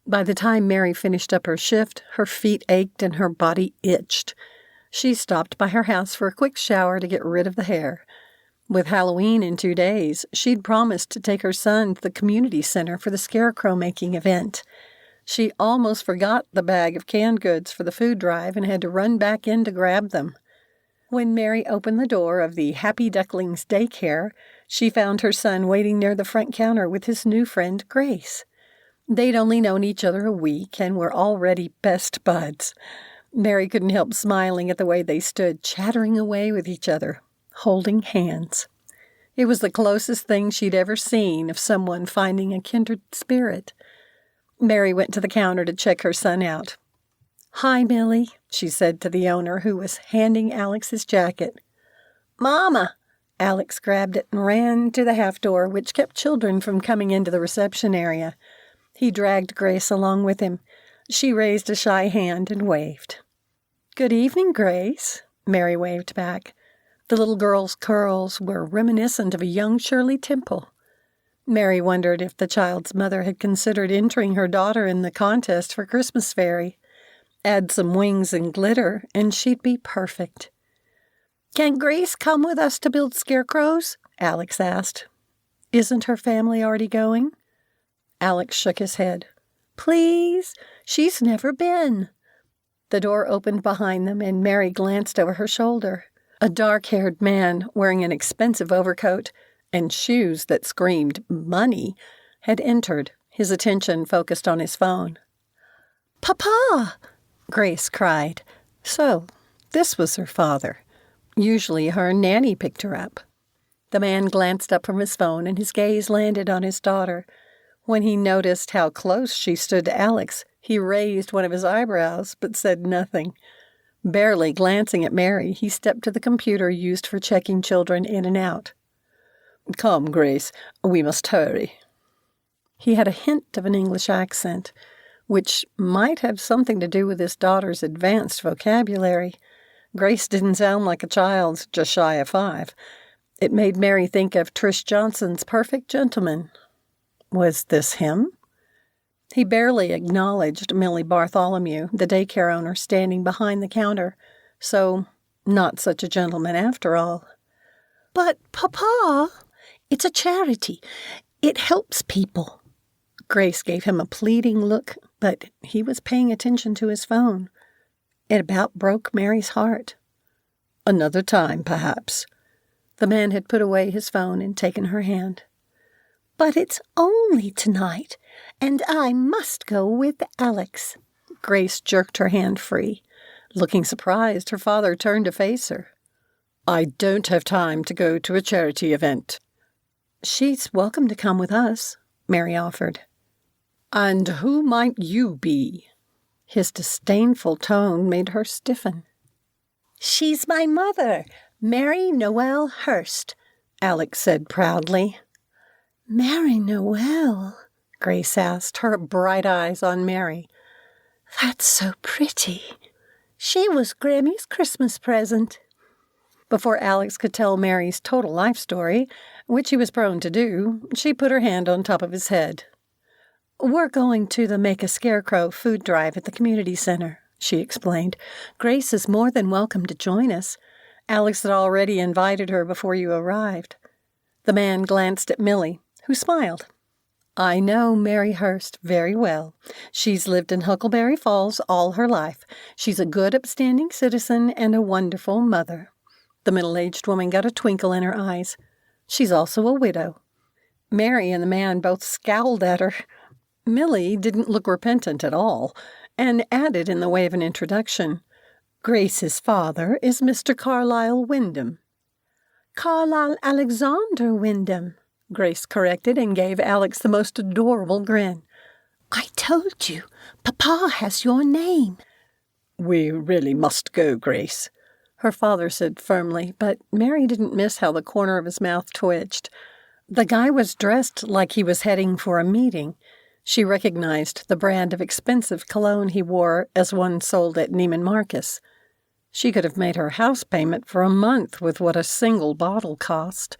By the time Mary finished up her shift, her feet ached and her body itched. She stopped by her house for a quick shower to get rid of the hair. With Halloween in 2 days, she'd promised to take her son to the community center for the scarecrow-making event. She almost forgot the bag of canned goods for the food drive and had to run back in to grab them. When Mary opened the door of the Happy Ducklings daycare, she found her son waiting near the front counter with his new friend, Grace. They'd only known each other a week and were already best buds. Mary couldn't help smiling at the way they stood chattering away with each other, holding hands. It was the closest thing she'd ever seen of someone finding a kindred spirit. Mary went to the counter to check her son out. "Hi, Millie," she said to the owner, who was handing Alex his jacket. "Mama!" Alex grabbed it and ran to the half door, which kept children from coming into the reception area. He dragged Grace along with him. She raised a shy hand and waved. "Good evening, Grace," Mary waved back. The little girl's curls were reminiscent of a young Shirley Temple. Mary wondered if the child's mother had considered entering her daughter in the contest for Christmas Fairy. Add some wings and glitter, and she'd be perfect. "Can Grace come with us to build scarecrows?" Alex asked. "Isn't her family already going?" Alex shook his head. "Please, she's never been." The door opened behind them, and Mary glanced over her shoulder. A dark-haired man wearing an expensive overcoat and shoes that screamed money had entered, his attention focused on his phone. "Papa!" Grace cried. So, this was her father. Usually her nanny picked her up. The man glanced up from his phone, and his gaze landed on his daughter. When he noticed how close she stood to Alex, he raised one of his eyebrows but said nothing. Barely glancing at Mary, he stepped to the computer used for checking children in and out. "Come, Grace, we must hurry." He had a hint of an English accent, which might have something to do with his daughter's advanced vocabulary. Grace didn't sound like a child just shy of 5. It made Mary think of Trish Johnson's Perfect Gentleman. Was this him? He barely acknowledged Millie Bartholomew, the daycare owner, standing behind the counter. So, not such a gentleman after all. "But, Papa, it's a charity. It helps people." Grace gave him a pleading look, but he was paying attention to his phone. It about broke Mary's heart. "Another time, perhaps." The man had put away his phone and taken her hand. "But it's only tonight, and I must go with Alex." Grace jerked her hand free. Looking surprised, her father turned to face her. "I don't have time to go to a charity event." "She's welcome to come with us," Mary offered. "And who might you be?" His disdainful tone made her stiffen. "She's my mother, Mary Noel Hurst," Alex said proudly. "Mary Noel?" Grace asked, her bright eyes on Mary. "That's so pretty." "She was Grammy's Christmas present." Before Alex could tell Mary's total life story, which he was prone to do, she put her hand on top of his head. "We're going to the Make a Scarecrow food drive at the community center," she explained. "Grace is more than welcome to join us. Alex had already invited her before you arrived." The man glanced at Millie, who smiled. "I know Mary Hurst very well. She's lived in Huckleberry Falls all her life. She's a good, upstanding citizen and a wonderful mother." The middle-aged woman got a twinkle in her eyes. "She's also a widow." Mary and the man both scowled at her. Millie didn't look repentant at all, and added in the way of an introduction, "Grace's father is Mr. Carlisle Wyndham." "Carlisle Alexander Wyndham," Grace corrected and gave Alex the most adorable grin. "I told you, Papa has your name." "We really must go, Grace," her father said firmly, but Mary didn't miss how the corner of his mouth twitched. The guy was dressed like he was heading for a meeting. She recognized the brand of expensive cologne he wore as one sold at Neiman Marcus. She could have made her house payment for a month with what a single bottle cost.